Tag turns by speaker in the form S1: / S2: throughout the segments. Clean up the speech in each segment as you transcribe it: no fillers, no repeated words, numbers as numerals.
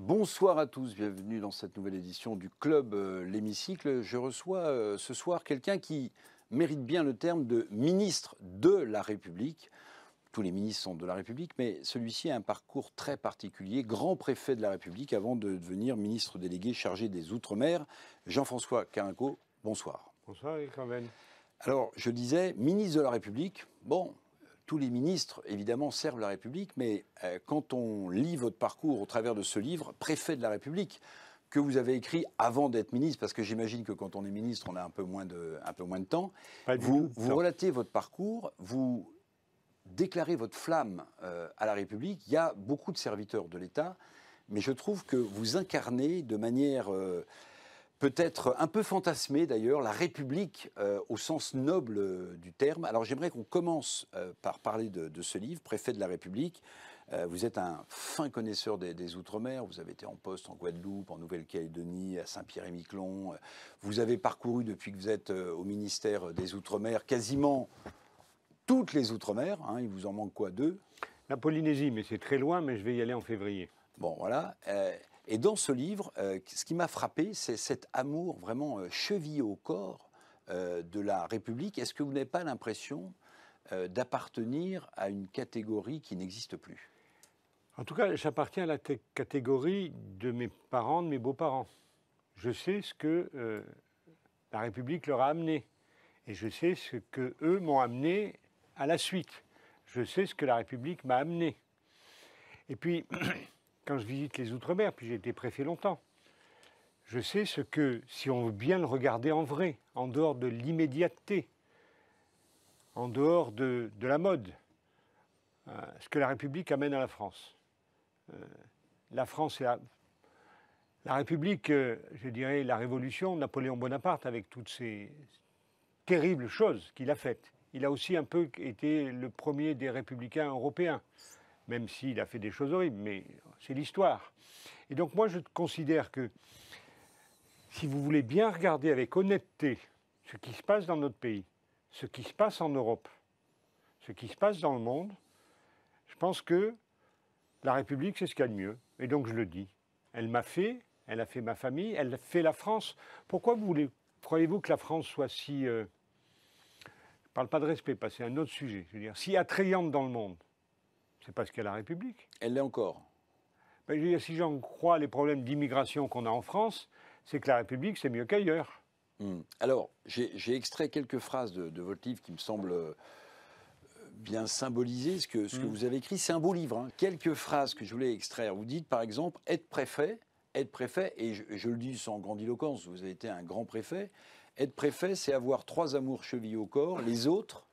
S1: Bonsoir à tous, bienvenue dans cette nouvelle édition du Club L'Hémicycle. Je reçois ce soir quelqu'un qui mérite bien le terme de ministre de la République. Tous les ministres sont de la République, mais celui-ci a un parcours très particulier, grand préfet de la République avant de devenir ministre délégué chargé des Outre-mer. Jean-François Carenco, bonsoir.
S2: Bonsoir, Eric Raven.
S1: Alors, je disais, ministre de la République, bon, tous les ministres, évidemment, servent la République, mais quand on lit votre parcours au travers de ce livre, Préfet de la République, que vous avez écrit avant d'être ministre, parce que j'imagine que quand on est ministre, on a un peu moins de temps, vous relatez votre parcours, vous déclarez votre flamme à la République. Il y a beaucoup de serviteurs de l'État, mais je trouve que vous incarnez de manière peut-être un peu fantasmée d'ailleurs, la République au sens noble du terme. Alors j'aimerais qu'on commence par parler de ce livre, Préfet de la République. Vous êtes un fin connaisseur des Outre-mer, vous avez été en poste en Guadeloupe, en Nouvelle-Calédonie, à Saint-Pierre-et-Miquelon. Vous avez parcouru depuis que vous êtes au ministère des Outre-mer quasiment toutes les Outre-mer, hein, il vous en manque quoi, 2?
S2: La Polynésie, mais c'est très loin, mais je vais y aller en février.
S1: Bon, voilà. Et dans ce livre, ce qui m'a frappé, c'est cet amour vraiment chevillé au corps de la République. Est-ce que vous n'avez pas l'impression d'appartenir à une catégorie qui n'existe plus?
S2: En tout cas, j'appartiens à la catégorie de mes parents, de mes beaux-parents. Je sais ce que la République leur a amené. Et je sais ce qu'eux m'ont amené à la suite. Je sais ce que la République m'a amené. Et puis, quand je visite les Outre-mer, puis j'ai été préfet longtemps, je sais ce que, si on veut bien le regarder en vrai, en dehors de l'immédiateté, en dehors de la mode, ce que la République amène à la France. La France, la République, je dirais, la Révolution, Napoléon Bonaparte, avec toutes ces terribles choses qu'il a faites. Il a aussi un peu été le premier des républicains européens, même s'il a fait des choses horribles, mais c'est l'histoire. Et donc moi, je considère que si vous voulez bien regarder avec honnêteté ce qui se passe dans notre pays, ce qui se passe en Europe, ce qui se passe dans le monde, je pense que la République, c'est ce qu'il y a de mieux. Et donc je le dis. Elle m'a fait, elle a fait ma famille, elle a fait la France. Pourquoi croyez-vous que la France soit si... je ne parle pas de respect, parce que c'est un autre sujet. Je veux dire, si attrayante dans le monde, c'est parce qu'il y a la République.
S1: Elle l'est encore.
S2: Ben, je veux dire, si j'en crois les problèmes d'immigration qu'on a en France, c'est que la République, c'est mieux qu'ailleurs.
S1: Alors, j'ai extrait quelques phrases de votre livre qui me semblent bien symboliser ce que vous avez écrit. C'est un beau livre, hein. Quelques phrases que je voulais extraire. Vous dites, par exemple, être préfet, et je le dis sans grandiloquence, vous avez été un grand préfet. Être préfet, c'est avoir 3 amours chevillés au corps, les autres,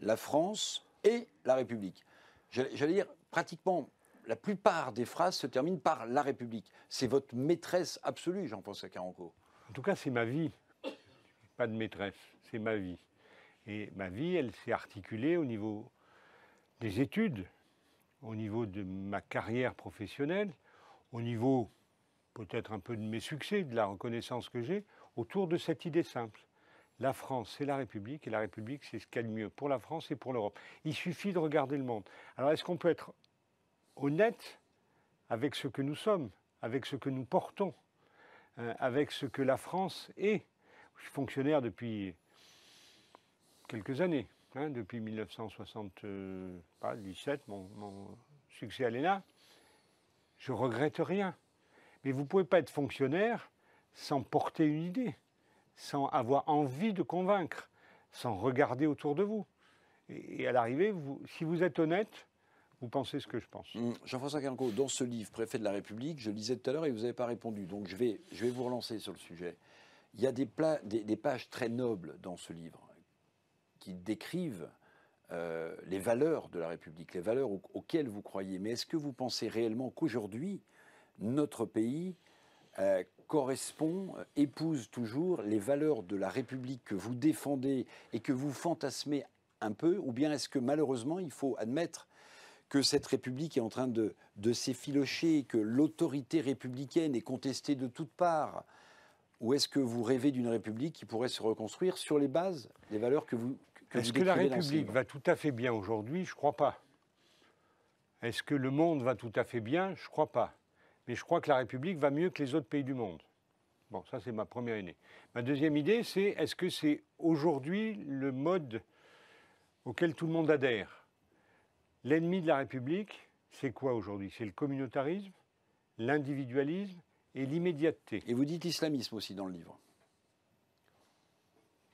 S1: la France et la République. J'allais dire, pratiquement, la plupart des phrases se terminent par la République. C'est votre maîtresse absolue, Jean-François Carenco.
S2: En tout cas, c'est ma vie. Pas de maîtresse, c'est ma vie. Et ma vie, elle s'est articulée au niveau des études, au niveau de ma carrière professionnelle, au niveau peut-être un peu de mes succès, de la reconnaissance que j'ai, autour de cette idée simple. La France, c'est la République, et la République, c'est ce qu'il y a de mieux pour la France et pour l'Europe. Il suffit de regarder le monde. Alors, est-ce qu'on peut être honnête avec ce que nous sommes, avec ce que nous portons, avec ce que la France est? Je suis fonctionnaire depuis quelques années, hein, depuis 1977, mon succès à l'ENA. Je ne regrette rien. Mais vous ne pouvez pas être fonctionnaire sans porter une idée, sans avoir envie de convaincre, sans regarder autour de vous. Et à l'arrivée, si vous êtes honnête, vous pensez ce que je pense.
S1: Jean-François Carenco, dans ce livre, Préfet de la République, je le lisais tout à l'heure et vous n'avez pas répondu. Donc je vais vous relancer sur le sujet. Il y a des pages très nobles dans ce livre qui décrivent les valeurs de la République, les valeurs auxquelles vous croyez. Mais est-ce que vous pensez réellement qu'aujourd'hui, notre pays épouse toujours les valeurs de la République que vous défendez et que vous fantasmez un peu? Ou bien est-ce que malheureusement, il faut admettre que cette République est en train de s'effilocher, que l'autorité républicaine est contestée de toutes parts? Ou est-ce que vous rêvez d'une République qui pourrait se reconstruire sur les bases des valeurs que vous
S2: Est-ce que la République va tout à fait bien aujourd'hui? Je ne crois pas. Est-ce que le monde va tout à fait bien? Je ne crois pas. mais je crois que la République va mieux que les autres pays du monde. Bon, ça c'est ma première idée. Ma deuxième idée, c'est est-ce que c'est aujourd'hui le mode auquel tout le monde adhère? L'ennemi de la République, c'est quoi aujourd'hui? C'est le communautarisme, l'individualisme et l'immédiateté.
S1: Et vous dites islamisme aussi dans le livre.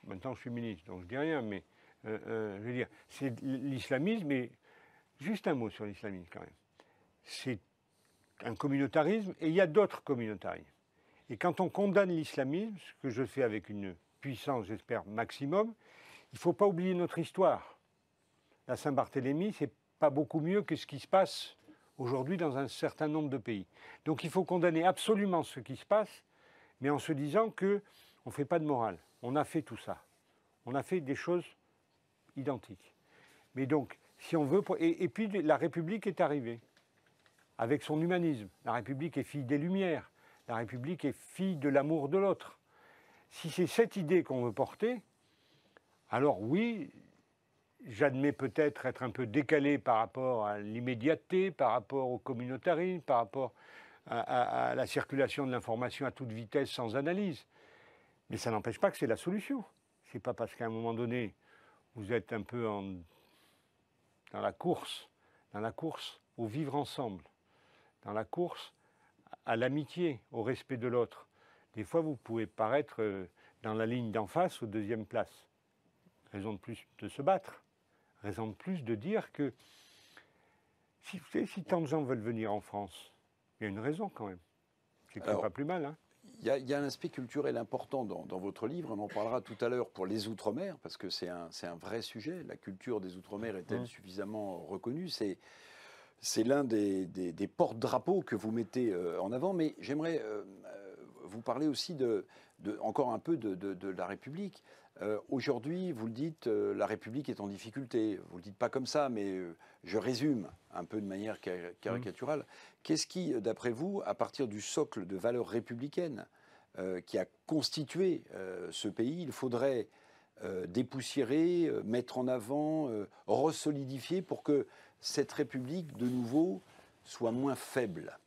S2: Maintenant, je suis ministre, donc je dis rien, mais je veux dire, c'est l'islamisme, et juste un mot sur l'islamisme quand même. C'est un communautarisme, et il y a d'autres communautarismes. Et quand on condamne l'islamisme, ce que je fais avec une puissance, j'espère, maximum, il ne faut pas oublier notre histoire. La Saint-Barthélemy, c'est pas beaucoup mieux que ce qui se passe aujourd'hui dans un certain nombre de pays. Donc il faut condamner absolument ce qui se passe, mais en se disant qu'on ne fait pas de morale. On a fait tout ça. On a fait des choses identiques. Mais donc, si on veut... Et puis la République est arrivée, avec son humanisme. La République est fille des Lumières. La République est fille de l'amour de l'autre. Si c'est cette idée qu'on veut porter, alors oui, j'admets peut-être être un peu décalé par rapport à l'immédiateté, par rapport au communautarisme, par rapport à la circulation de l'information à toute vitesse sans analyse. Mais ça n'empêche pas que c'est la solution. Ce n'est pas parce qu'à un moment donné, vous êtes un peu dans la course au vivre ensemble, dans la course à l'amitié, au respect de l'autre. Des fois, vous pouvez paraître dans la ligne d'en face, aux deuxième place. Raison de plus de se battre. Raison de plus de dire que si tant de gens veulent venir en France, il y a une raison quand même. C'est quand même pas plus mal. Hein.
S1: Il y a un aspect culturel important dans votre livre, on en parlera tout à l'heure pour les Outre-mer, parce que c'est un vrai sujet. La culture des Outre-mer est-elle suffisamment reconnue? C'est l'un des porte-drapeaux que vous mettez en avant, mais j'aimerais vous parler aussi encore un peu de la République. Aujourd'hui, vous le dites, la République est en difficulté. Vous ne le dites pas comme ça, mais je résume un peu de manière caricaturale. Qu'est-ce qui, d'après vous, à partir du socle de valeurs républicaines qui a constitué ce pays, il faudrait dépoussiérer, mettre en avant, resolidifier pour que cette République, de nouveau, soit moins faible?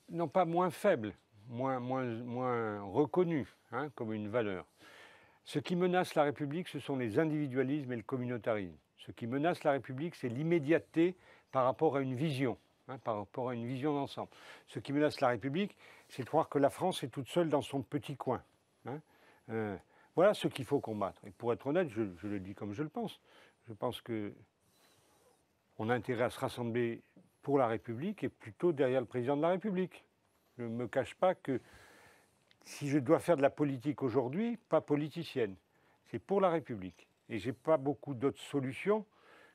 S2: Non pas moins faible, moins reconnue hein, comme une valeur. Ce qui menace la République, ce sont les individualismes et le communautarisme. Ce qui menace la République, c'est l'immédiateté par rapport à une vision, hein, par rapport à une vision d'ensemble. Ce qui menace la République, c'est de croire que la France est toute seule dans son petit coin. Hein. Voilà ce qu'il faut combattre. Et pour être honnête, je le dis comme je le pense. Je pense qu'on a intérêt à se rassembler pour la République et plutôt derrière le président de la République. Je ne me cache pas que si je dois faire de la politique aujourd'hui, pas politicienne, c'est pour la République. Et je n'ai pas beaucoup d'autres solutions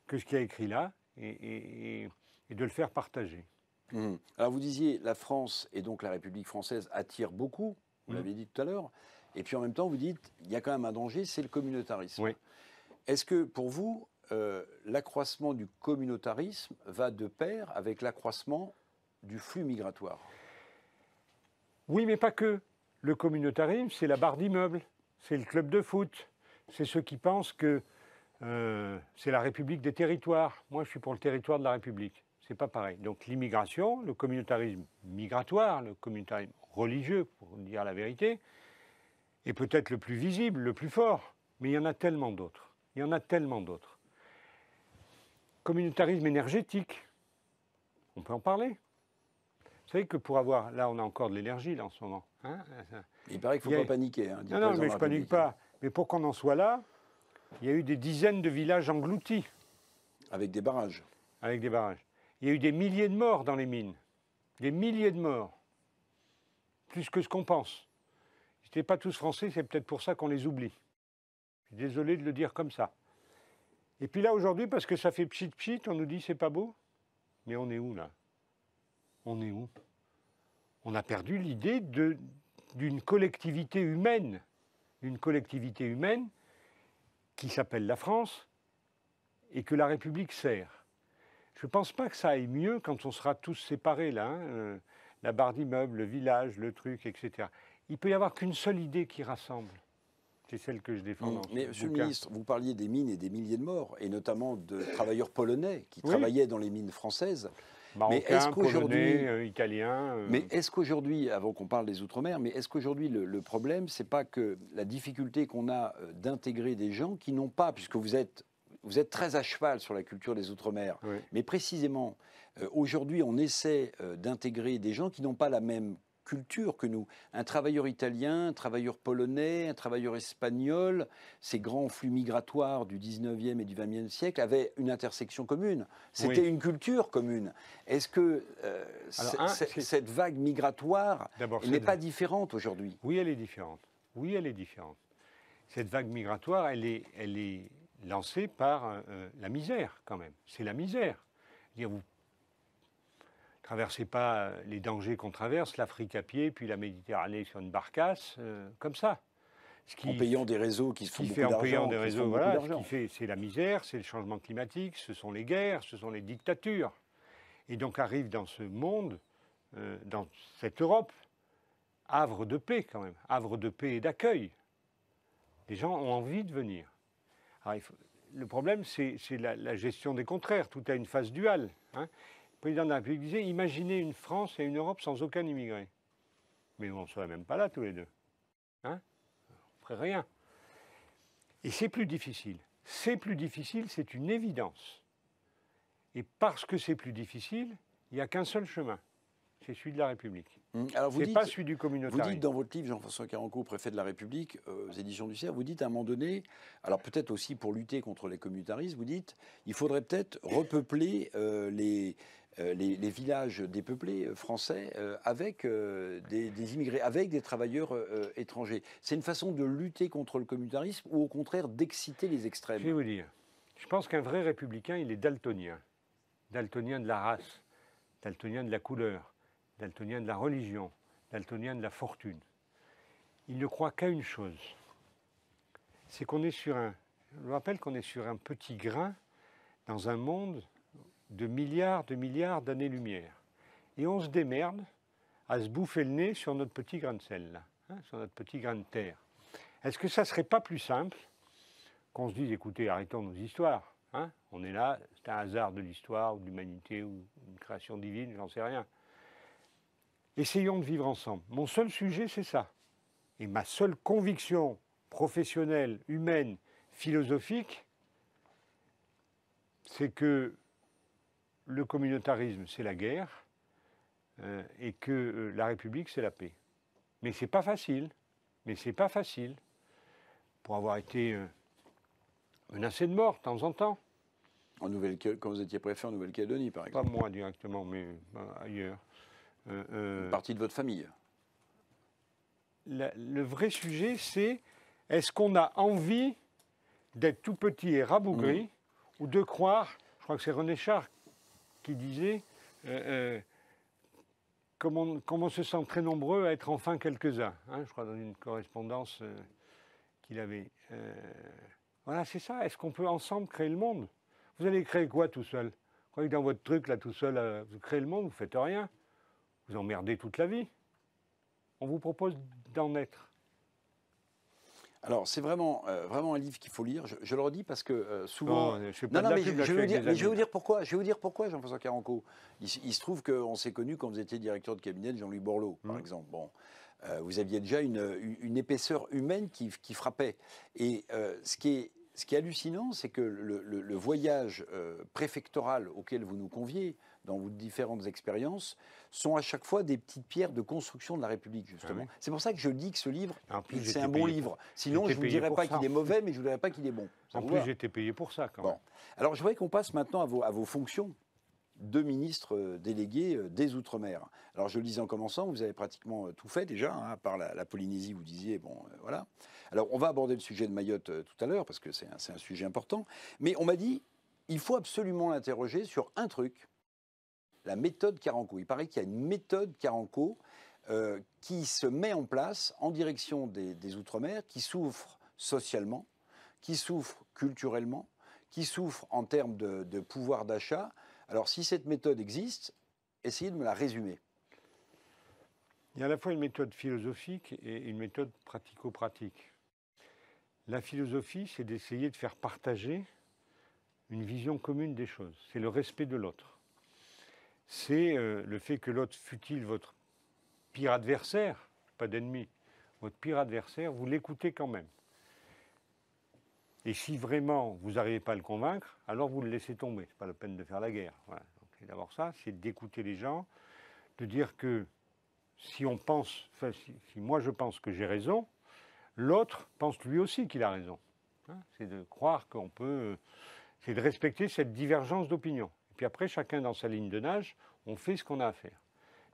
S2: que ce qu'il y a écrit là et de le faire partager.
S1: Alors vous disiez, la France et donc la République française attirent beaucoup, vous l'avez dit tout à l'heure, et puis en même temps vous dites, il y a quand même un danger, c'est le communautarisme.
S2: Oui.
S1: Est-ce que pour vous, l'accroissement du communautarisme va de pair avec l'accroissement du flux migratoire?
S2: Oui, mais pas que. Le communautarisme, c'est la barre d'immeubles, c'est le club de foot, c'est ceux qui pensent que c'est la République des territoires. Moi, je suis pour le territoire de la République. C'est pas pareil. Donc l'immigration, le communautarisme migratoire, le communautarisme religieux, pour dire la vérité, est peut-être le plus visible, le plus fort. Mais il y en a tellement d'autres. Il y en a tellement d'autres. Communautarisme énergétique, on peut en parler. Vous savez que pour avoir... Là, on a encore de l'énergie, là, en ce moment. Hein,
S1: il paraît qu'il ne faut pas paniquer. Hein,
S2: non, mais je ne panique pas. Mais pour qu'on en soit là, il y a eu des dizaines de villages engloutis.
S1: Avec des barrages.
S2: Avec des barrages. Il y a eu des milliers de morts dans les mines. Des milliers de morts. Plus que ce qu'on pense. Ils n'étaient pas tous français, c'est peut-être pour ça qu'on les oublie. Je suis désolé de le dire comme ça. Et puis là, aujourd'hui, parce que ça fait pchit-pchit, on nous dit c'est pas beau. Mais on est où, là? On est où? On a perdu l'idée d'une collectivité humaine. Une collectivité humaine qui s'appelle la France et que la République sert. Je ne pense pas que ça aille mieux quand on sera tous séparés, là. Hein, la barre d'immeuble, le village, le truc, etc. Il peut y avoir qu'une seule idée qui rassemble. c'est celle que je défends dans ce
S1: Mais Monsieur le
S2: bouquin.
S1: ministre, vous parliez des mines et des milliers de morts, et notamment de travailleurs polonais qui travaillaient dans les mines françaises.
S2: Marocains, polonais, italiens.
S1: Mais est-ce qu'aujourd'hui, avant qu'on parle des Outre-mer, mais est-ce qu'aujourd'hui le problème, c'est pas que la difficulté qu'on a d'intégrer des gens qui n'ont pas, puisque vous êtes très à cheval sur la culture des Outre-mer,
S2: Oui.
S1: mais précisément, aujourd'hui, on essaie d'intégrer des gens qui n'ont pas la même culture que nous. Un travailleur italien, un travailleur polonais, un travailleur espagnol, ces grands flux migratoires du 19e et du 20e siècle avaient une intersection commune. C'était une culture commune. Est-ce que cette vague migratoire n'est pas différente aujourd'hui?
S2: Oui, elle est différente. Oui, elle est différente. Cette vague migratoire, elle est lancée par la misère, quand même. C'est la misère. Vous ne traversez pas les dangers qu'on traverse, l'Afrique à pied, puis la Méditerranée sur une barcasse, comme ça.
S1: En payant des réseaux qui se font beaucoup d'argent.
S2: En payant des réseaux, voilà. Ce qui fait, c'est la misère, c'est le changement climatique, ce sont les guerres, ce sont les dictatures. Et donc arrive dans ce monde, dans cette Europe, havre de paix quand même, havre de paix et d'accueil. Les gens ont envie de venir. Alors, le problème, c'est la gestion des contraires. Tout a une phase duale. Hein. Le président de la République disait, imaginez une France et une Europe sans aucun immigré. Mais on ne serait même pas là tous les deux. Hein, on ne ferait rien. Et c'est plus difficile. C'est plus difficile, c'est une évidence. Et parce que c'est plus difficile, il n'y a qu'un seul chemin. C'est celui de la République.
S1: Alors
S2: c'est pas celui du communautarisme.
S1: Vous dites dans votre livre, Jean-François Carenco, préfet de la République, aux éditions du CERF, vous dites à un moment donné, alors peut-être aussi pour lutter contre les communautarismes, vous dites il faudrait peut-être repeupler les villages dépeuplés français avec des immigrés, avec des travailleurs étrangers. C'est une façon de lutter contre le communautarisme ou au contraire d'exciter les extrêmes?
S2: Je vais vous dire, je pense qu'un vrai républicain, il est daltonien. Daltonien de la race, daltonien de la couleur, daltonien de la religion, daltonien de la fortune. Il ne croit qu'à une chose, c'est qu'on est sur je vous rappelle qu'on est sur un petit grain dans un monde de milliards d'années-lumière. Et on se démerde à se bouffer le nez sur notre petit grain de sel, là, hein, sur notre petit grain de terre. Est-ce que ça ne serait pas plus simple qu'on se dise, écoutez, arrêtons nos histoires. Hein, on est là, c'est un hasard de l'histoire, ou de l'humanité, ou une création divine, j'en sais rien. Essayons de vivre ensemble. Mon seul sujet, c'est ça. Et ma seule conviction professionnelle, humaine, philosophique, c'est que le communautarisme, c'est la guerre, et que la République, c'est la paix. Mais c'est pas facile. Mais c'est pas facile. Pour avoir été menacé de mort de temps en temps.
S1: Quand vous étiez préfet en Nouvelle-Calédonie, par exemple.
S2: Pas moi directement, mais ailleurs.
S1: Une partie de votre famille.
S2: Le vrai sujet, c'est est-ce qu'on a envie d'être tout petit et rabougri, ou de croire, je crois que c'est René Char qui disait, comme on se sent très nombreux à être enfin quelques-uns, hein, je crois dans une correspondance qu'il avait. Voilà, c'est ça. Est-ce qu'on peut ensemble créer le monde? Vous allez créer quoi tout seul? Vous croyez que dans votre truc, là, tout seul, vous créez le monde, vous ne faites rien. Vous emmerdez toute la vie. On vous propose d'en être.
S1: Alors, c'est vraiment un livre qu'il faut lire. Je le redis parce que souvent...
S2: Non, je vais
S1: vous dire pourquoi. Je vais vous dire pourquoi, Jean-François Carenco. Il se trouve qu'on s'est connus quand vous étiez directeur de cabinet de Jean-Louis Borloo, par exemple. Bon, vous aviez déjà une épaisseur humaine qui frappait. Et ce qui est hallucinant, c'est que le voyage préfectoral auquel vous nous conviez, dans vos différentes expériences, sont à chaque fois des petites pierres de construction de la République, justement. Ah oui. C'est pour ça que je dis que ce livre, c'est un bon livre. Sinon, je ne vous dirais pas qu'il est mauvais, mais je ne vous dirais pas qu'il est bon.
S2: En plus, j'ai été payé pour ça, quand même.
S1: Alors, je voudrais qu'on passe maintenant à vos fonctions de ministre délégué des Outre-mer. Alors, je le disais en commençant, vous avez pratiquement tout fait déjà, hein, à part la Polynésie, vous disiez, bon, voilà. Alors, on va aborder le sujet de Mayotte tout à l'heure, parce que c'est un sujet important. Mais on m'a dit, il faut absolument l'interroger sur un truc, la méthode Carenco. Il paraît qu'il y a une méthode Carenco qui se met en place en direction des Outre-mer, qui souffre socialement, qui souffre culturellement, qui souffre en termes de pouvoir d'achat. Alors, si cette méthode existe, essayez de me la résumer.
S2: Il y a à la fois une méthode philosophique et une méthode pratico-pratique. La philosophie, c'est d'essayer de faire partager une vision commune des choses. C'est le respect de l'autre. C'est le fait que l'autre, fût-il votre pire adversaire, pas d'ennemi, votre pire adversaire, vous l'écoutez quand même. Et si vraiment vous n'arrivez pas à le convaincre, alors vous le laissez tomber. Ce n'est pas la peine de faire la guerre. Voilà. Donc, c'est d'abord ça, c'est d'écouter les gens, de dire que si on pense, enfin, si moi je pense que j'ai raison, l'autre pense lui aussi qu'il a raison. Hein, c'est de croire qu'on peut, c'est de respecter cette divergence d'opinion. Et puis après, chacun dans sa ligne de nage, on fait ce qu'on a à faire.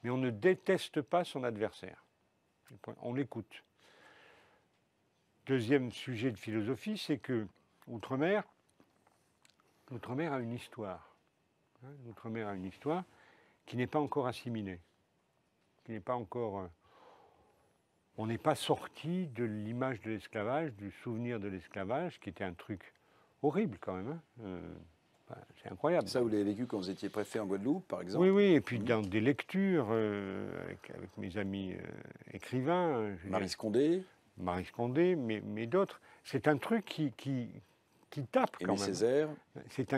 S2: Mais on ne déteste pas son adversaire. On l'écoute. Deuxième sujet de philosophie, c'est que l'outre-mer a une histoire. Hein, l'outre-mer a une histoire qui n'est pas encore assimilée, qui n'est pas encore... on n'est pas sorti de l'image de l'esclavage, du souvenir de l'esclavage, qui était un truc horrible quand même. Hein. C'est incroyable.
S1: Ça, vous l'avez vécu quand vous étiez préfet en Guadeloupe, par exemple?
S2: Oui, oui, et puis dans des lectures avec mes amis écrivain.
S1: Maryse Condé.
S2: Maryse Condé, mais d'autres. C'est un truc qui tape quand même.
S1: Césaire.
S2: C'est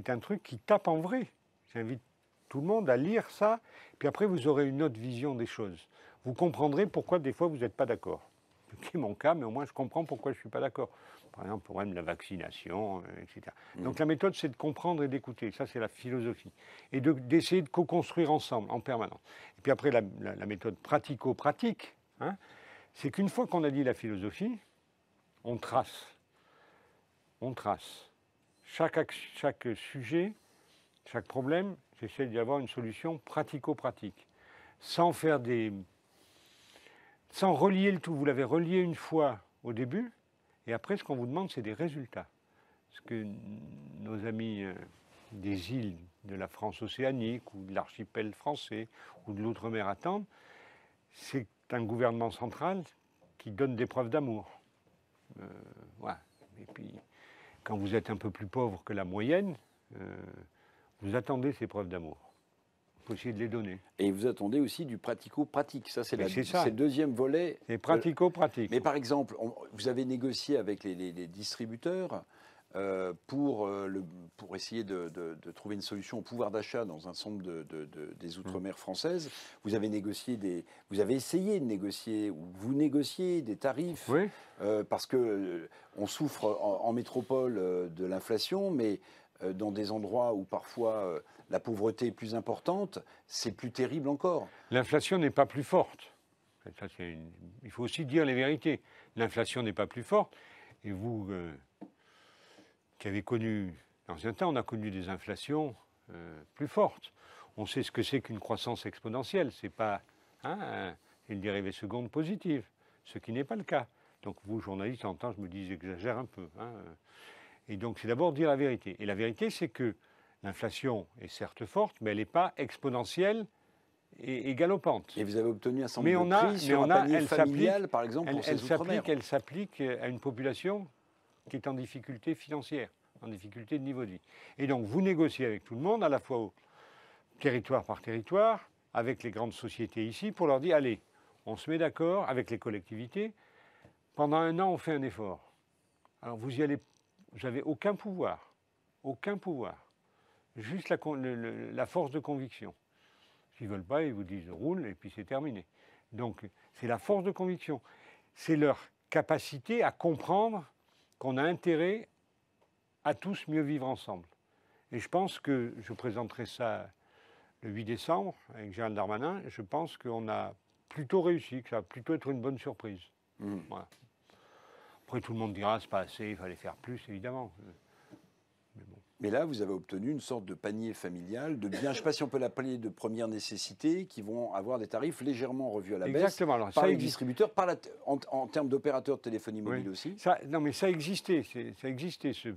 S2: un truc qui tape en vrai. J'invite tout le monde à lire ça, puis après vous aurez une autre vision des choses. Vous comprendrez pourquoi des fois vous n'êtes pas d'accord. C'est mon cas, mais au moins je comprends pourquoi je ne suis pas d'accord. Par exemple, pour la vaccination, etc. Donc la méthode, c'est de comprendre et d'écouter. Ça, c'est la philosophie. Et d'essayer de co-construire ensemble, en permanence. Et puis après, la méthode pratico-pratique, hein, c'est qu'une fois qu'on a dit la philosophie, on trace. On trace. Chaque sujet, chaque problème, j'essaie d'y avoir une solution pratico-pratique. Sans relier le tout. Vous l'avez relié une fois au début, et après, ce qu'on vous demande, c'est des résultats. Ce que nos amis des îles de la France océanique, ou de l'archipel français, ou de l'outre-mer attendent, c'est un gouvernement central qui donne des preuves d'amour. Voilà. Et puis, quand vous êtes un peu plus pauvre que la moyenne, vous attendez ces preuves d'amour. Il faut essayer de les donner.
S1: Et vous attendez aussi du pratico-pratique. Ça, c'est le deuxième volet.
S2: C'est pratico-pratique.
S1: Mais par exemple, vous avez négocié avec les distributeurs pour essayer de trouver une solution au pouvoir d'achat dans un centre des Outre-mer françaises. Vous avez essayé de négocier, ou vous négociez des tarifs,
S2: oui.
S1: Parce que on souffre en métropole de l'inflation, mais dans des endroits où parfois la pauvreté est plus importante, c'est plus terrible encore.
S2: L'inflation n'est pas plus forte. Ça, il faut aussi dire les vérités. L'inflation n'est pas plus forte. Et vous, qui avez connu, dans un temps, on a connu des inflations plus fortes. On sait ce que c'est qu'une croissance exponentielle. C'est pas une dérivée seconde positive, ce qui n'est pas le cas. Donc vous, journalistes, en temps, je me dis, j'exagère un peu. Et donc, c'est d'abord dire la vérité. Et la vérité, c'est que l'inflation est certes forte, mais elle n'est pas exponentielle et galopante.
S1: Et vous avez obtenu un certain nombre de prix sur un panier familial, par exemple, pour ces outre-mer.
S2: Elle s'applique à une population qui est en difficulté financière, en difficulté de niveau de vie. Et donc, vous négociez avec tout le monde, à la fois territoire par territoire, avec les grandes sociétés ici, pour leur dire, allez, on se met d'accord avec les collectivités. Pendant un an, on fait un effort. Alors, vous y allez. Vous n'avez aucun pouvoir, juste la force de conviction. S'ils ne veulent pas, ils vous disent roule et puis c'est terminé. Donc c'est la force de conviction. C'est leur capacité à comprendre qu'on a intérêt à tous mieux vivre ensemble. Et je pense que, je présenterai ça le 8 décembre avec Gérald Darmanin, je pense qu'on a plutôt réussi, que ça va plutôt être une bonne surprise. Voilà. Après, tout le monde dira, c'est pas assez, il fallait faire plus, évidemment.
S1: Mais là, vous avez obtenu une sorte de panier familial, de biens, je ne sais pas si on peut l'appeler de première nécessité, qui vont avoir des tarifs légèrement revus à la baisse.
S2: Exactement. Alors,
S1: par les distributeurs, en termes d'opérateurs de téléphonie mobile aussi.
S2: Non, mais ça existait, ce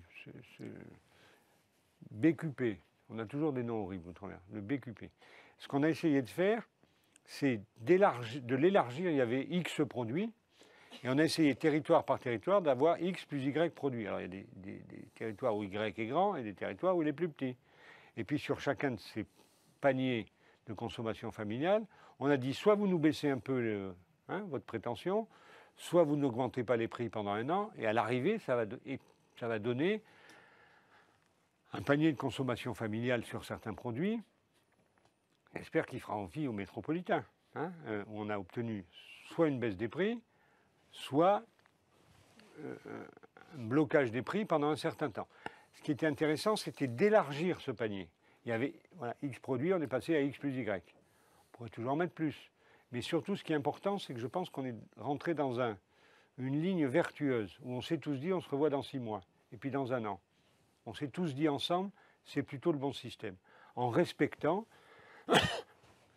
S2: BQP. On a toujours des noms horribles, le BQP. Ce qu'on a essayé de faire, c'est de l'élargir. Il y avait X produits. Et on a essayé, territoire par territoire, d'avoir X plus Y produits. Alors, il y a des territoires où Y est grand et des territoires où il est plus petit. Et puis, sur chacun de ces paniers de consommation familiale, on a dit, soit vous nous baissez un peu votre prétention, soit vous n'augmentez pas les prix pendant un an, et à l'arrivée, ça va donner un panier de consommation familiale sur certains produits. J'espère qu'il fera envie aux métropolitains. Hein, où on a obtenu soit une baisse des prix, soit un blocage des prix pendant un certain temps. Ce qui était intéressant, c'était d'élargir ce panier. Il y avait X produits, on est passé à X plus Y. On pourrait toujours en mettre plus. Mais surtout, ce qui est important, c'est que je pense qu'on est rentré dans une ligne vertueuse, où on s'est tous dit, on se revoit dans 6 mois, et puis dans 1 an. On s'est tous dit ensemble, c'est plutôt le bon système. En respectant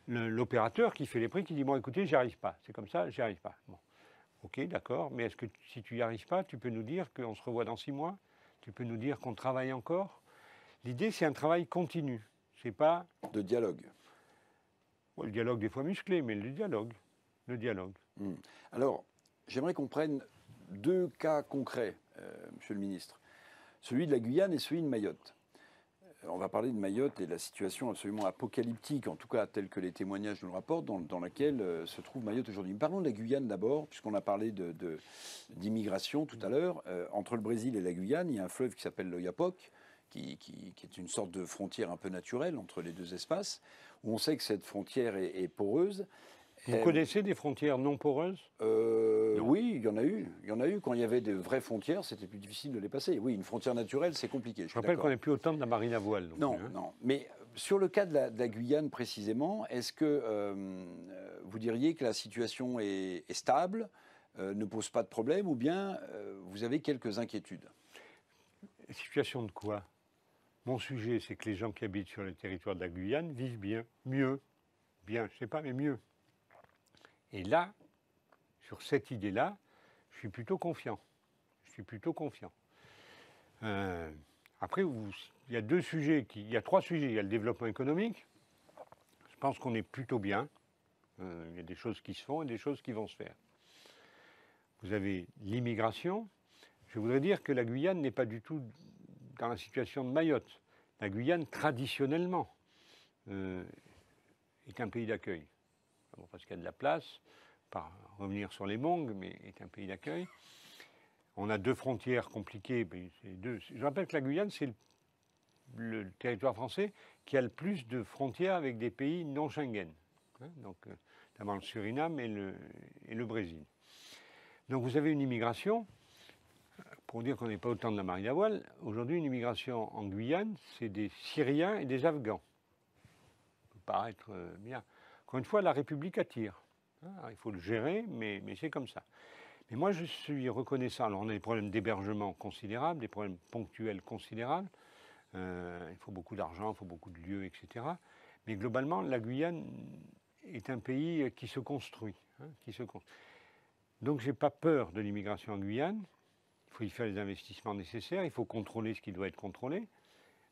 S2: l'opérateur qui fait les prix, qui dit, bon, écoutez, j'y arrive pas. C'est comme ça, j'y arrive pas. Bon. Ok, d'accord, mais est-ce que si tu n'y arrives pas, tu peux nous dire qu'on se revoit dans 6 mois? Tu peux nous dire qu'on travaille encore? L'idée, c'est un travail continu. C'est pas...
S1: De dialogue.
S2: Bon, le dialogue des fois musclé, mais le dialogue. Le dialogue.
S1: Alors, j'aimerais qu'on prenne 2 cas concrets, Monsieur le Ministre. Celui de la Guyane et celui de Mayotte. On va parler de Mayotte et de la situation absolument apocalyptique, en tout cas telle que les témoignages nous le rapportent, dans laquelle se trouve Mayotte aujourd'hui. Parlons de la Guyane d'abord, puisqu'on a parlé d'immigration tout à l'heure. Entre le Brésil et la Guyane, il y a un fleuve qui s'appelle l'Oyapock, qui est une sorte de frontière un peu naturelle entre les 2 espaces, où on sait que cette frontière est poreuse.
S2: Vous connaissez des frontières non poreuses?
S1: Oui, il y en a eu. Il y en a eu. Quand il y avait de vraies frontières, c'était plus difficile de les passer. Oui, une frontière naturelle, c'est compliqué.
S2: Je rappelle qu'on n'est plus au temps de la marine à voile.
S1: Non, non. Mais sur le cas de la Guyane précisément, est-ce que vous diriez que la situation est stable, ne pose pas de problème, ou bien vous avez quelques inquiétudes?
S2: Situation de quoi? Mon sujet, c'est que les gens qui habitent sur le territoire de la Guyane vivent bien, mieux. Bien, je ne sais pas, mais mieux. Et là, sur cette idée-là, je suis plutôt confiant. Après, il y a 2 sujets, il y a 3 sujets. Il y a le développement économique. Je pense qu'on est plutôt bien. Il y a des choses qui se font et des choses qui vont se faire. Vous avez l'immigration. Je voudrais dire que la Guyane n'est pas du tout dans la situation de Mayotte. La Guyane, traditionnellement, est un pays d'accueil. Bon, parce qu'il y a de la place, pas revenir sur les Mongs, mais est un pays d'accueil. On a 2 frontières compliquées. Je rappelle que la Guyane, c'est le territoire français qui a le plus de frontières avec des pays non Schengen. Hein, donc, notamment le Suriname et le Brésil. Donc vous avez une immigration, pour dire qu'on n'est pas au temps de la marine à voile, aujourd'hui une immigration en Guyane, c'est des Syriens et des Afghans. Ça peut paraître bien. Encore une fois, la République attire. Alors, il faut le gérer, mais c'est comme ça. Mais moi, je suis reconnaissant. Alors, on a des problèmes d'hébergement considérables, des problèmes ponctuels considérables. Il faut beaucoup d'argent, il faut beaucoup de lieux, etc. Mais globalement, la Guyane est un pays qui se construit. Donc, je n'ai pas peur de l'immigration en Guyane. Il faut y faire les investissements nécessaires. Il faut contrôler ce qui doit être contrôlé.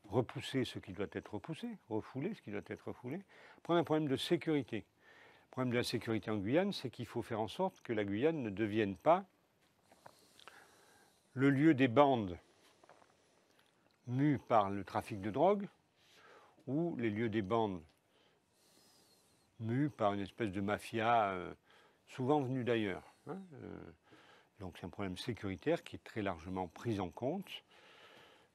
S2: Repousser ce qui doit être repoussé, refouler ce qui doit être refoulé. Prendre un problème de sécurité. Le problème de la sécurité en Guyane, c'est qu'il faut faire en sorte que la Guyane ne devienne pas le lieu des bandes mues par le trafic de drogue ou les lieux des bandes mues par une espèce de mafia souvent venue d'ailleurs. Donc c'est un problème sécuritaire qui est très largement pris en compte.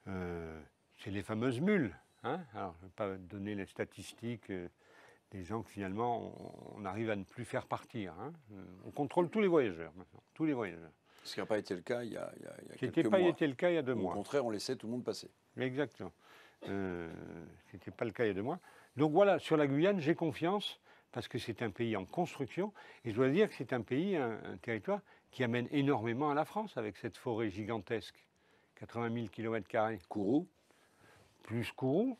S2: C'est les fameuses mules. Alors, je ne vais pas donner les statistiques des gens que finalement on arrive à ne plus faire partir. On contrôle tous les voyageurs maintenant, tous les voyageurs.
S1: Ce qui n'a pas été le cas il y a quelques
S2: mois. Ce
S1: n'était
S2: pas été le cas il y a 2 mois.
S1: Au contraire, on laissait tout le monde passer.
S2: Exactement. Ce n'était pas le cas il y a 2 mois. Donc voilà, sur la Guyane, j'ai confiance parce que c'est un pays en construction. Et je dois dire que c'est un pays, un territoire qui amène énormément à la France avec cette forêt gigantesque. 80 000 km².
S1: Kourou.
S2: Plus Kourou.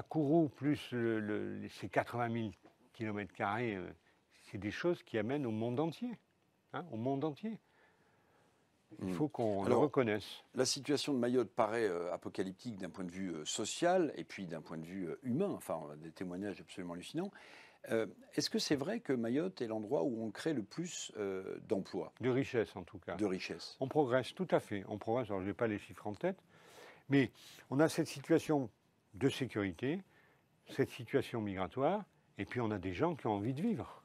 S2: Kourou plus ces 80 000 km², c'est des choses qui amènent au monde entier. Au monde entier. Il faut qu'on le reconnaisse.
S1: La situation de Mayotte paraît apocalyptique d'un point de vue social et puis d'un point de vue humain. Enfin, on a des témoignages absolument hallucinants. Est-ce que c'est vrai que Mayotte est l'endroit où on crée le plus d'emplois?
S2: De richesse, en tout cas.
S1: De richesse.
S2: On progresse, tout à fait. On progresse. Alors, je n'ai pas les chiffres en tête. Mais on a cette situation de sécurité, cette situation migratoire, et puis on a des gens qui ont envie de vivre.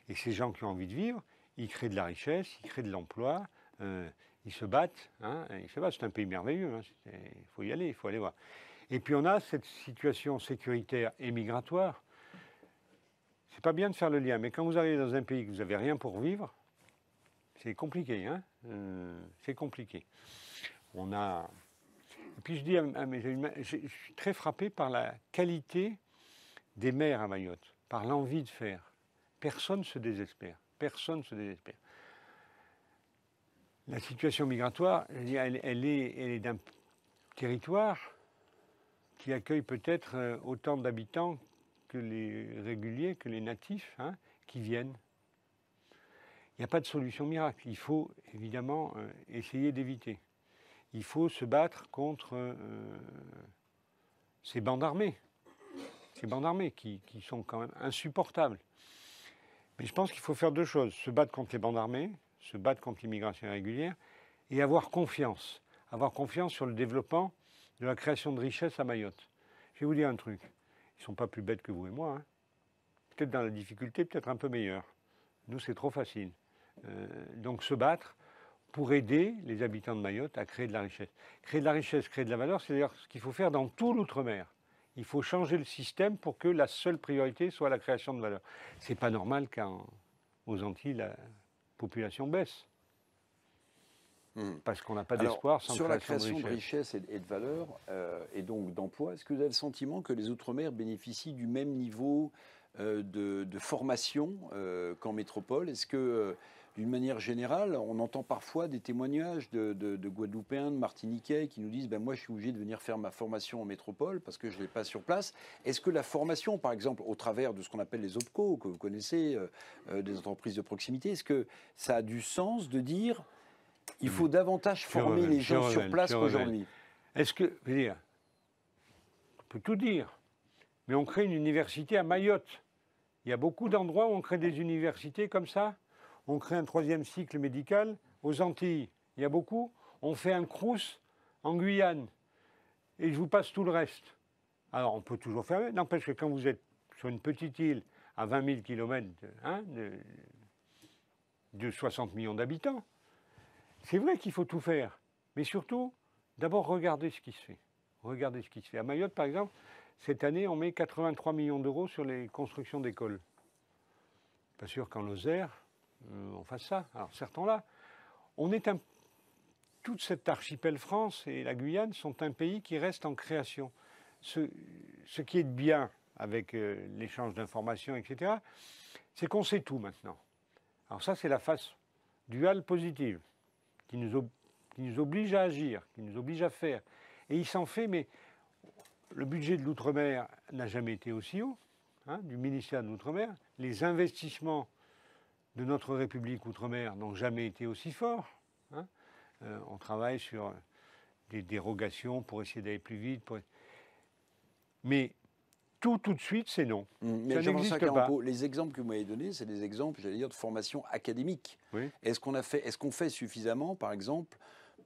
S2: Et ces gens qui ont envie de vivre, ils créent de la richesse, ils créent de l'emploi, ils se battent. Hein, c'est un pays merveilleux, hein, il faut y aller, il faut aller voir. Et puis on a cette situation sécuritaire et migratoire. C'est pas bien de faire le lien, mais quand vous arrivez dans un pays que vous n'avez rien pour vivre, c'est compliqué. Hein, c'est compliqué. On a... Et puis je dis je suis très frappé par la qualité des maires à Mayotte, par l'envie de faire. Personne ne se désespère. Personne ne se désespère. La situation migratoire, elle est d'un territoire qui accueille peut-être autant d'habitants que les réguliers, que les natifs, hein, qui viennent. Il n'y a pas de solution miracle. Il faut évidemment essayer d'éviter. Il faut se battre contre ces bandes armées. Ces bandes armées qui sont quand même insupportables. Mais je pense qu'il faut faire deux choses. Se battre contre les bandes armées, se battre contre l'immigration irrégulière et avoir confiance. Avoir confiance sur le développement de la création de richesses à Mayotte. Je vais vous dire un truc. Ils ne sont pas plus bêtes que vous et moi. Hein. Peut-être dans la difficulté, peut-être un peu meilleurs. Nous, c'est trop facile. Donc se battre pour aider les habitants de Mayotte à créer de la richesse. Créer de la richesse, créer de la valeur, c'est d'ailleurs ce qu'il faut faire dans tout l'outre-mer. Il faut changer le système pour que la seule priorité soit la création de valeur. Ce n'est pas normal qu'aux Antilles, la population baisse. Parce qu'on n'a pas d'espoir sans
S1: sur
S2: création
S1: la création de richesse et de valeur, et donc d'emploi, est-ce que vous avez le sentiment que les Outre-mer bénéficient du même niveau de formation qu'en métropole? Est-ce que, d'une manière générale, on entend parfois des témoignages de Guadeloupéens, de Martiniquais qui nous disent ben, « moi, je suis obligé de venir faire ma formation en métropole parce que je ne l'ai pas sur place ». Est-ce que la formation, par exemple, au travers de ce qu'on appelle les OPCO, que vous connaissez, des entreprises de proximité, est-ce que ça a du sens de dire il faut davantage former les gens sur place qu'aujourd'hui?
S2: Est-ce que, je veux dire, on peut tout dire, mais on crée une université à Mayotte. Il y a beaucoup d'endroits où on crée des universités comme ça. On crée un 3e cycle médical aux Antilles. Il y a beaucoup. On fait un Crous en Guyane. Et je vous passe tout le reste. Alors, on peut toujours faire. N'empêche que quand vous êtes sur une petite île à 20 000 km de 60 millions d'habitants, c'est vrai qu'il faut tout faire. Mais surtout, d'abord, regardez ce qui se fait. Regardez ce qui se fait. À Mayotte, par exemple, cette année, on met 83 millions d'euros sur les constructions d'écoles. Pas sûr qu'en Lozère, on fasse ça. Alors, certains-là, toute cette archipel France et la Guyane sont un pays qui reste en création. Ce qui est bien avec l'échange d'informations, etc., c'est qu'on sait tout maintenant. Alors ça, c'est la face duale positive qui nous oblige à agir, qui nous oblige à faire. Et il s'en fait, mais le budget de l'outre-mer n'a jamais été aussi haut, hein, du ministère de l'outre-mer. Les investissements de notre République outre-mer n'ont jamais été aussi forts. Hein. On travaille sur des dérogations pour essayer d'aller plus vite. Mais tout de suite, c'est non.
S1: Mais ça n'existe pas. Les exemples que vous m'avez donnés, c'est des exemples, j'allais dire, de formation académique. Oui. Est-ce qu'on fait suffisamment, par exemple,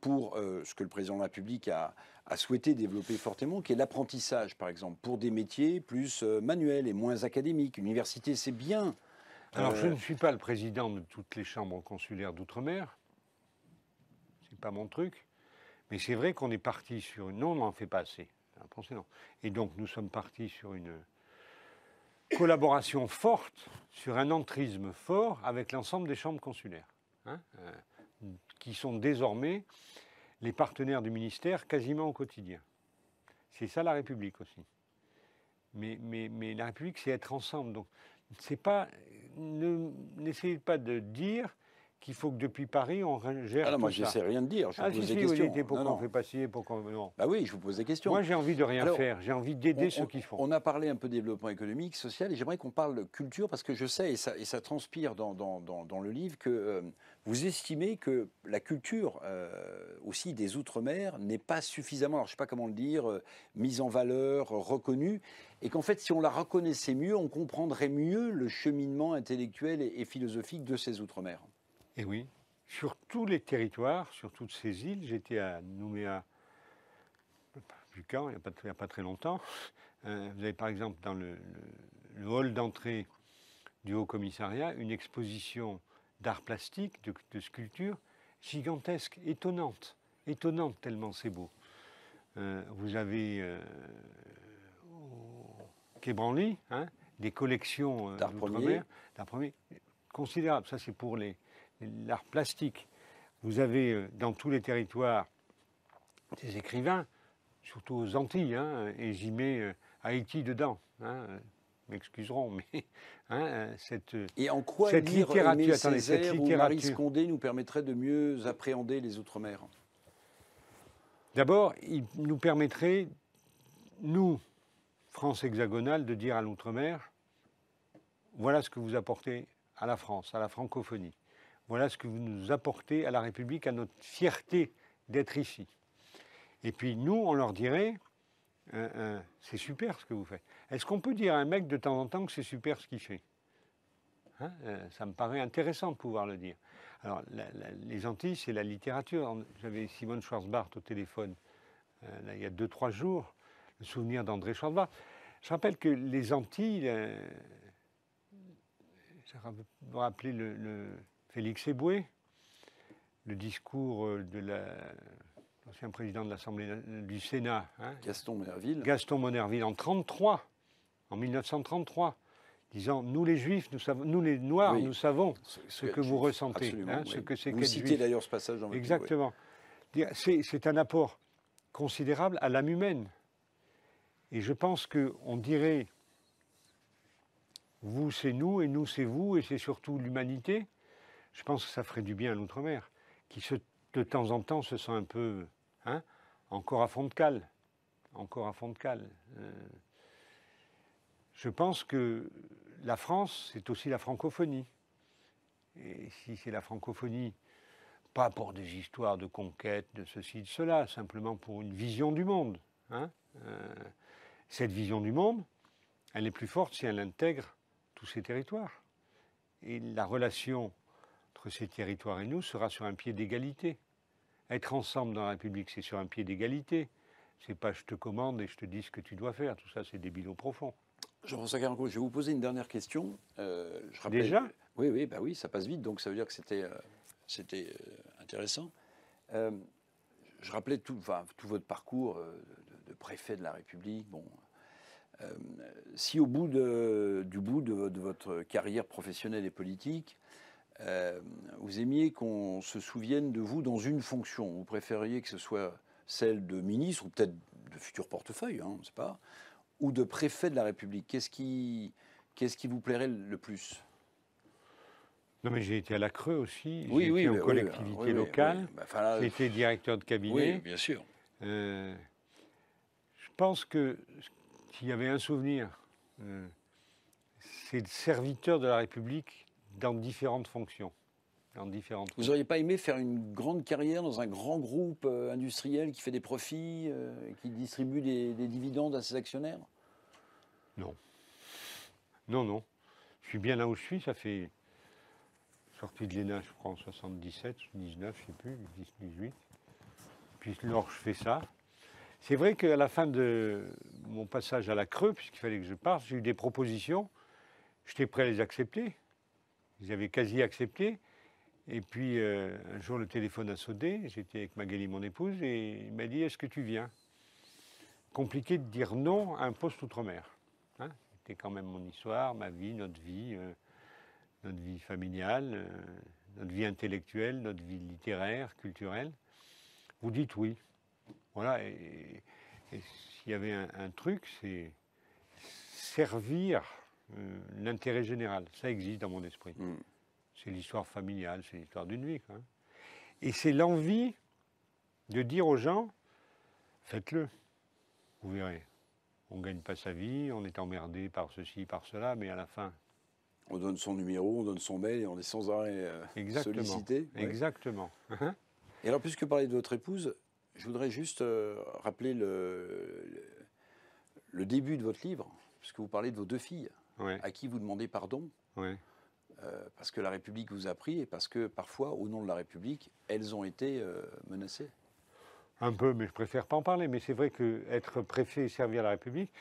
S1: pour ce que le président de la République a souhaité développer fortement, qui est l'apprentissage, par exemple, pour des métiers plus manuels et moins académiques. L'université, c'est bien.
S2: Alors, je ne suis pas le président de toutes les chambres consulaires d'outre-mer. C'est pas mon truc. Mais c'est vrai qu'on est parti sur une... Non, on n'en fait pas assez. Et donc, nous sommes partis sur une collaboration forte, sur un entrisme fort avec l'ensemble des chambres consulaires, hein, qui sont désormais les partenaires du ministère quasiment au quotidien. C'est ça la République aussi. Mais la République, c'est être ensemble. Donc, c'est pas... N'essayez pas de dire qu'il faut que depuis Paris, on gère
S1: moi, je n'essaie rien de dire. Je vous pose des questions.
S2: Pourquoi on fait pas ci, pourquoi non.
S1: Bah oui, je vous pose des questions.
S2: Moi, j'ai envie de rien faire. J'ai envie d'aider ceux qui font.
S1: On a parlé un peu développement économique, social, et j'aimerais qu'on parle de culture, parce que je sais, et ça transpire dans le livre, que vous estimez que la culture, aussi des Outre-mer, n'est pas suffisamment, alors je ne sais pas comment le dire, mise en valeur, reconnue, et qu'en fait, si on la reconnaissait mieux, on comprendrait mieux le cheminement intellectuel et philosophique de ces Outre-mer.
S2: Et oui, sur tous les territoires, sur toutes ces îles, j'étais à Nouméa, il n'y a pas très longtemps. Vous avez par exemple dans le hall d'entrée du Haut Commissariat une exposition d'art plastique, de sculpture, gigantesque, étonnante tellement c'est beau. Vous avez au Quai Branly, hein, des collections d'outre-mer, d'art premier, considérables. Ça, c'est pour l'art plastique. Vous avez dans tous les territoires des écrivains, surtout aux Antilles, hein, et j'y mets Haïti dedans. Hein, m'excuseront, mais
S1: et en quoi
S2: cette
S1: lire
S2: littérature,
S1: Aimé Césaire ou Maryse Condé nous permettrait de mieux appréhender les Outre-mer?
S2: D'abord, il nous permettrait, nous, France hexagonale, de dire à l'Outre-mer, voilà ce que vous apportez à la France, à la francophonie. Voilà ce que vous nous apportez à la République, à notre fierté d'être ici. Et puis nous, on leur dirait, c'est super ce que vous faites. Est-ce qu'on peut dire à un mec de temps en temps que c'est super ce qu'il fait, hein, ça me paraît intéressant de pouvoir le dire. Alors, les Antilles, c'est la littérature. J'avais Simone Schwarzbart au téléphone là, il y a 2-3 jours, le souvenir d'André Schwarzbart. Je rappelle que les Antilles, je me rappelais le Félix Eboué, le discours de l'ancien président de l'Assemblée du Sénat, hein,
S1: Gaston Monnerville.
S2: Gaston Monnerville en 1933, disant nous les Juifs, nous les Noirs, oui, nous savons ce que vous ressentez, hein, oui, ce que c'est qu'être juif.
S1: Vous citez d'ailleurs ce passage dans votre livre.
S2: Exactement. Oui. C'est un apport considérable à l'âme humaine. Et je pense qu'on dirait vous c'est nous et nous c'est vous et c'est surtout l'humanité. Je pense que ça ferait du bien à l'Outre-mer, qui de temps en temps se sent un peu, hein, encore à fond de cale. Encore à fond de cale. Je pense que la France, c'est aussi la francophonie. Et si c'est la francophonie, pas pour des histoires de conquête, de ceci, de cela, simplement pour une vision du monde. Hein, cette vision du monde, elle est plus forte si elle intègre tous ces territoires. Et la relation entre ces territoires et nous sera sur un pied d'égalité. Être ensemble dans la République, c'est sur un pied d'égalité. C'est pas je te commande et je te dis ce que tu dois faire. Tout ça, c'est des bilans profonds.
S1: Jean-François Carenco, je vais vous poser une dernière question.
S2: Je rappelle, déjà ?
S1: Oui, ça passe vite, donc ça veut dire que c'était intéressant. Je rappelais tout votre parcours de préfet de la République. Bon, si au bout de votre carrière professionnelle et politique, vous aimiez qu'on se souvienne de vous dans une fonction, vous préfériez que ce soit celle de ministre ou peut-être de futur portefeuille, hein, on ne sait pas, ou de préfet de la République, qu'est-ce qui vous plairait le plus?
S2: Non, mais j'ai été à la Creux aussi,
S1: j'ai été
S2: en collectivité locale, j'ai été directeur de cabinet.
S1: Oui, bien sûr.
S2: Je pense que s'il y avait un souvenir, c'est de serviteur de la République dans différentes fonctions.
S1: Vous n'auriez pas aimé faire une grande carrière dans un grand groupe industriel qui fait des profits, qui distribue des dividendes à ses actionnaires?
S2: Non. Non. Je suis bien là où je suis, ça fait sortie de l'ENA, je crois, en 77, 19, je ne sais plus, 18. Puis lors, je fais ça. C'est vrai qu'à la fin de mon passage à la Creux, puisqu'il fallait que je parte, j'ai eu des propositions. J'étais prêt à les accepter. Ils avaient quasi accepté. Et puis, un jour, le téléphone a sonné. J'étais avec Magali, mon épouse, et il m'a dit « Est-ce que tu viens ?» Compliqué de dire non à un poste outre-mer. Hein, c'était quand même mon histoire, ma vie, notre vie familiale, notre vie intellectuelle, notre vie littéraire, culturelle. Vous dites oui. Voilà. Et s'il y avait un truc, c'est servir l'intérêt général. Ça existe dans mon esprit. C'est l'histoire familiale, c'est l'histoire d'une vie, quoi. Et c'est l'envie de dire aux gens, faites-le, vous verrez. On ne gagne pas sa vie, on est emmerdé par ceci, par cela, mais à la fin...
S1: On donne son numéro, on donne son mail et on est sans arrêt sollicité.
S2: Ouais. Exactement.
S1: Et alors, puisque vous parlez de votre épouse, je voudrais juste rappeler le début de votre livre, puisque vous parlez de vos 2 filles, à qui vous demandez pardon. Parce que la République vous a pris et parce que parfois, au nom de la République, elles ont été menacées.
S2: Un peu, mais je préfère pas en parler. Mais c'est vrai qu'être préfet et servir la République,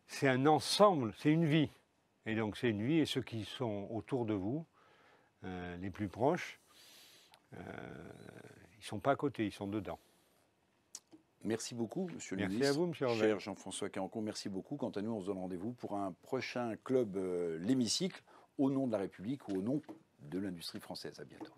S2: c'est un ensemble, c'est une vie. Et donc c'est une vie, et ceux qui sont autour de vous, les plus proches, ils ne sont pas à côté, ils sont dedans.
S1: Merci beaucoup, Monsieur le
S2: Merci
S1: ministre.
S2: à vous, Monsieur Orwell.
S1: Cher Jean-François Carenco, merci beaucoup. Quant à nous, on se donne rendez-vous pour un prochain club, l'Hémicycle, au nom de la République ou au nom de l'industrie française. À bientôt.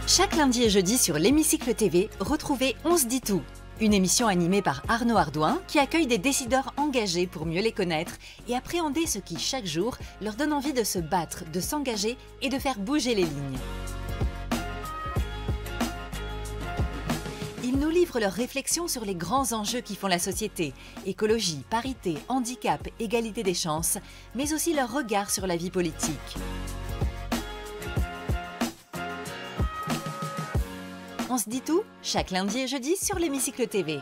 S3: Chaque lundi et jeudi sur l'Hémicycle TV, retrouvez On se dit tout, une émission animée par Arnaud Ardouin qui accueille des décideurs engagés pour mieux les connaître et appréhender ce qui, chaque jour, leur donne envie de se battre, de s'engager et de faire bouger les lignes. Ils nous livrent leurs réflexions sur les grands enjeux qui font la société, écologie, parité, handicap, égalité des chances, mais aussi leur regard sur la vie politique. On se dit tout, chaque lundi et jeudi sur l'Hémicycle TV.